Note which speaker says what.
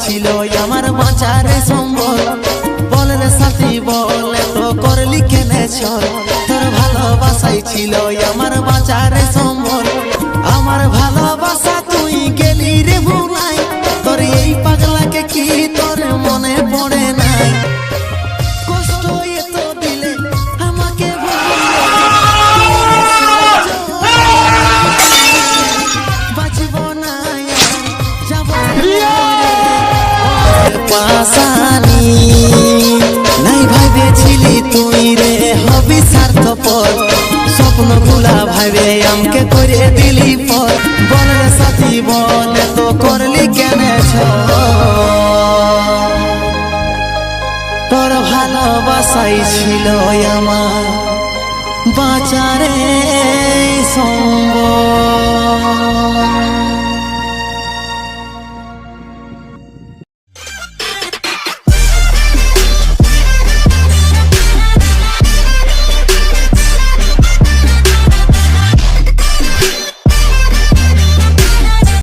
Speaker 1: ছিল আমার বাঁচার সম্বল। বল রে সাথী বল তো করলি কেনে চল, তোর ভালোবাসাই ছিল আমার বাঁচার সম্বল। আমার ভালোবাসা তুই গেলি রে ভুলাই, তোর এই পাগলাকে কি তোর মনে পড়ে নাই? কষ্ট এত দিলে আমাকে বাঁচব না যাব পাশানি। নাই ভাবেছিলি তুই রে হবি স্বার্থপর, স্বপ্নগুলা ভাবে আমাকে করে দিলি পর। বল রে সাথী বল তো করলি কেনে ছল, তোর ভালোবাসাই ছিল আমার বাঁচারে সম্বল।